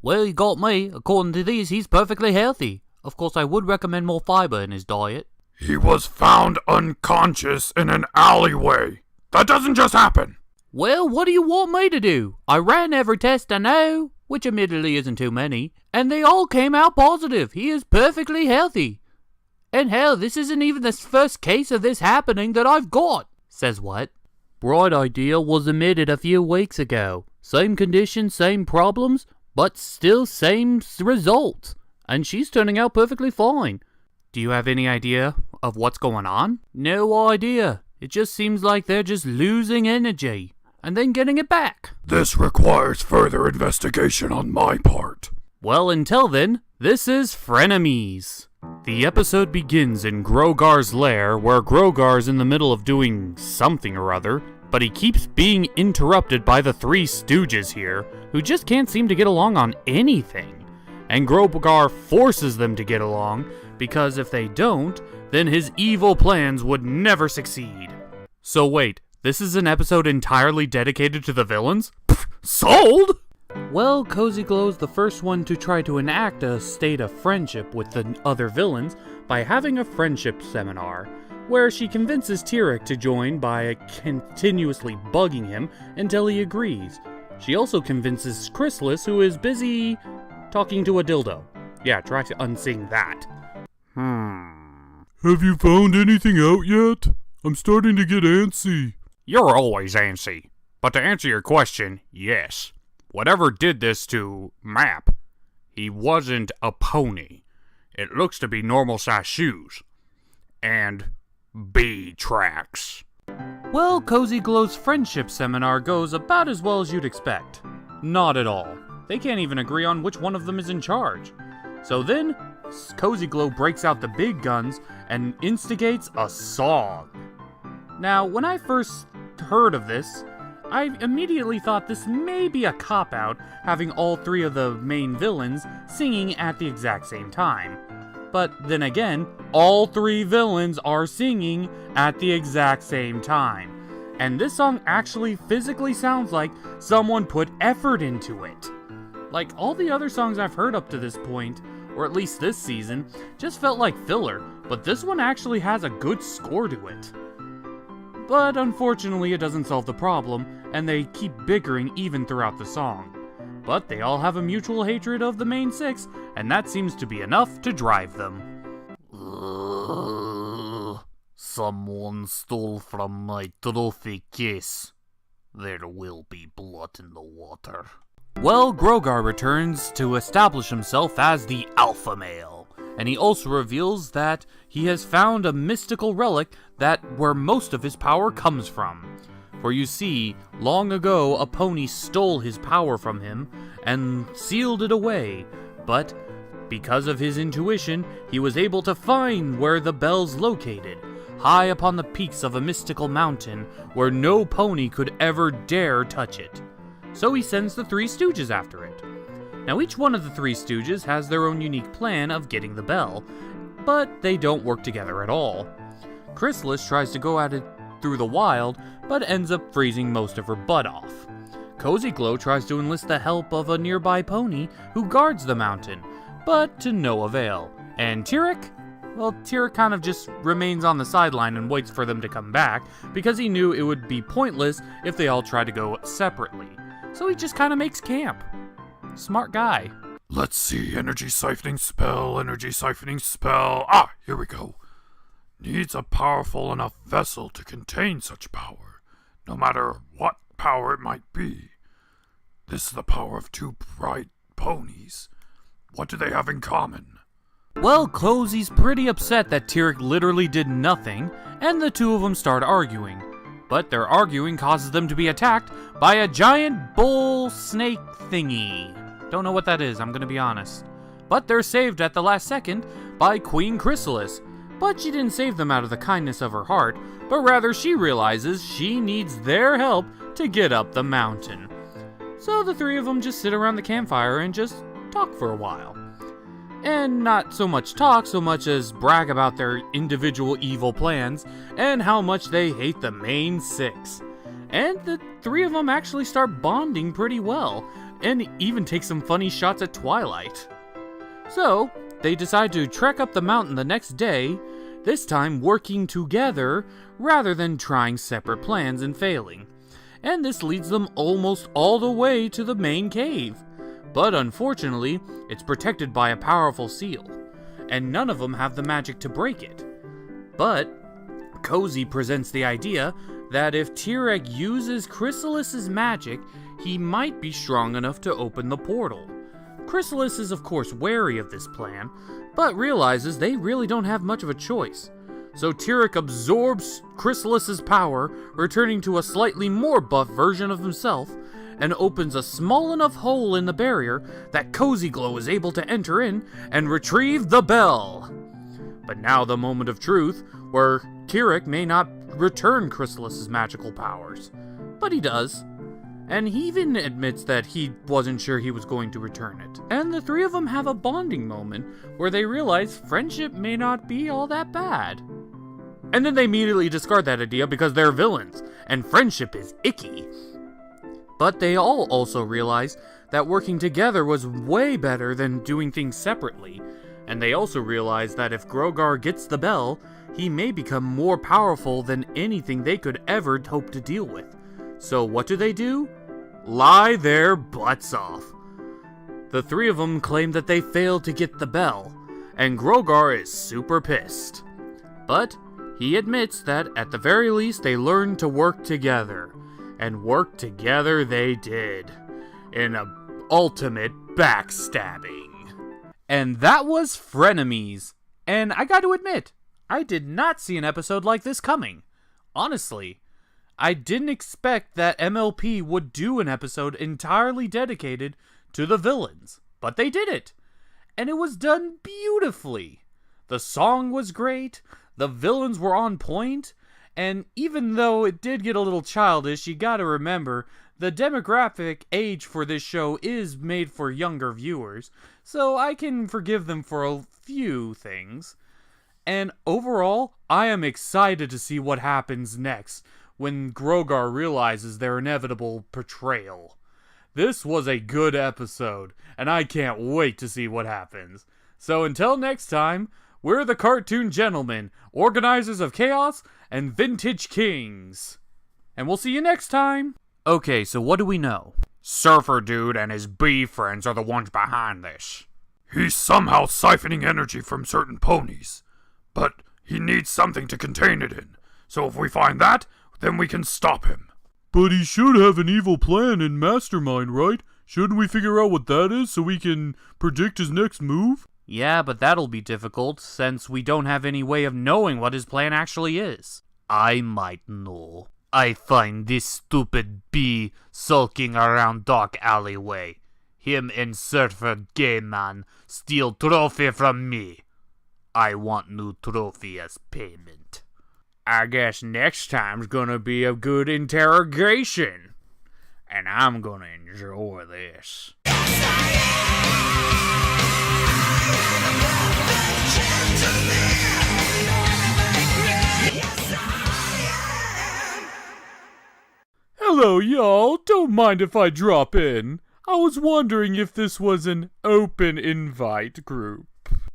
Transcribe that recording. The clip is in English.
Well, you got me. According to these, he's perfectly healthy. Of course, I would recommend more fiber in his diet. He was found unconscious in an alleyway. That doesn't just happen. Well, what do you want me to do? I ran every test I know, which admittedly isn't too many, and they all came out positive. He is perfectly healthy. And hell, this isn't even the first case of this happening that I've got. Says what? Bright Idea was admitted a few weeks ago. Same conditions, same problems, but still same results. And she's turning out perfectly fine. Do you have any idea of what's going on? No idea. It just seems like they're just losing energy and then getting it back. This requires further investigation on my part. Well, until then, this is Frenemies. The episode begins in Grogar's lair, where Grogar's in the middle of doing something or other, but he keeps being interrupted by the three stooges here, who just can't seem to get along on anything. And Grogar forces them to get along, because if they don't, then his evil plans would never succeed. So wait, this is an episode entirely dedicated to the villains? Pfft, sold! Well, Cozy Glow's the first one to try to enact a state of friendship with the other villains by having a friendship seminar, where she convinces Tyrek to join by continuously bugging him until he agrees. She also convinces Chrysalis, who is busy talking to a dildo. Yeah, try to unsing that. Have you found anything out yet? I'm starting to get antsy. You're always antsy. But to answer your question, yes. Whatever did this to Map, he wasn't a pony. It looks to be normal-sized shoes. And B tracks. Well, Cozy Glow's friendship seminar goes about as well as you'd expect. Not at all. They can't even agree on which one of them is in charge. So then, Cozy Glow breaks out the big guns and instigates a song. Now, when I first heard of this, I immediately thought this may be a cop-out, having all three of the main villains singing at the exact same time. But then again, all three villains are singing at the exact same time. And this song actually physically sounds like someone put effort into it. Like all the other songs I've heard up to this point, or at least this season, just felt like filler, but this one actually has a good score to it. But unfortunately it doesn't solve the problem, and they keep bickering even throughout the song. But they all have a mutual hatred of the main six, and that seems to be enough to drive them. Someone stole from my trophy case. There will be blood in the water. Well, Grogar returns to establish himself as the alpha male, and he also reveals that he has found a mystical relic where most of his power comes from. For you see, long ago a pony stole his power from him and sealed it away, but because of his intuition, he was able to find where the bell's located, high upon the peaks of a mystical mountain where no pony could ever dare touch it. So he sends the Three Stooges after it. Now each one of the Three Stooges has their own unique plan of getting the bell, but they don't work together at all. Chrysalis tries to go at it through the wild, but ends up freezing most of her butt off. Cozy Glow tries to enlist the help of a nearby pony who guards the mountain, but to no avail. And Tyrek? Well, Tyrek kind of just remains on the sideline and waits for them to come back, because he knew it would be pointless if they all tried to go separately. So he just kind of makes camp. Smart guy. Let's see, energy siphoning spell. Ah, here we go. Needs a powerful enough vessel to contain such power, no matter what power it might be. This is the power of two bright ponies. What do they have in common? Well, Cozy's pretty upset that Tyrek literally did nothing, and the two of them start arguing. But their arguing causes them to be attacked by a giant bull snake thingy. Don't know what that is, I'm gonna be honest. But they're saved at the last second by Queen Chrysalis. But she didn't save them out of the kindness of her heart, but rather she realizes she needs their help to get up the mountain. So the three of them just sit around the campfire and just talk for a while. And not so much talk, so much as brag about their individual evil plans and how much they hate the main six. And the three of them actually start bonding pretty well, and even take some funny shots at Twilight. So, they decide to trek up the mountain the next day, this time working together rather than trying separate plans and failing. And this leads them almost all the way to the main cave. But unfortunately, it's protected by a powerful seal, and none of them have the magic to break it. But Cozy presents the idea that if Tirek uses Chrysalis's magic, he might be strong enough to open the portal. Chrysalis is of course wary of this plan, but realizes they really don't have much of a choice. So Tirek absorbs Chrysalis's power, returning to a slightly more buff version of himself, and opens a small enough hole in the barrier that Cozy Glow is able to enter in and retrieve the bell. But now the moment of truth, where Tirek may not return Chrysalis's magical powers, but he does. And he even admits that he wasn't sure he was going to return it. And the three of them have a bonding moment where they realize friendship may not be all that bad. And then they immediately discard that idea because they're villains, and friendship is icky. But they all also realize that working together was way better than doing things separately. And they also realize that if Grogar gets the bell, he may become more powerful than anything they could ever hope to deal with. So what do? Lie their butts off. The three of them claim that they failed to get the bell, and Grogar is super pissed. But he admits that at the very least they learned to work together. And work together they did. In a ultimate backstabbing. And that was Frenemies. And I got to admit, I did not see an episode like this coming. Honestly, I didn't expect that MLP would do an episode entirely dedicated to the villains. But they did it. And it was done beautifully. The song was great. The villains were on point. And even though it did get a little childish, you gotta remember, the demographic age for this show is made for younger viewers, so I can forgive them for a few things. And overall, I am excited to see what happens next when Grogar realizes their inevitable betrayal. This was a good episode, and I can't wait to see what happens. So until next time, we're the Cartoon Gentlemen, organizers of chaos and vintage kings. And we'll see you next time. Okay, so what do we know? Surfer Dude and his bee friends are the ones behind this. He's somehow siphoning energy from certain ponies, but he needs something to contain it in. So if we find that, then we can stop him. But he should have an evil plan and mastermind, right? Shouldn't we figure out what that is so we can predict his next move? Yeah, but that'll be difficult, since we don't have any way of knowing what his plan actually is. I might know. I find this stupid bee sulking around Dock Alleyway. Him and Surfer Gay Man steal trophy from me. I want new trophy as payment. I guess next time's gonna be a good interrogation. And I'm gonna enjoy this. Hello, y'all. Don't mind if I drop in. I was wondering if this was an open invite group.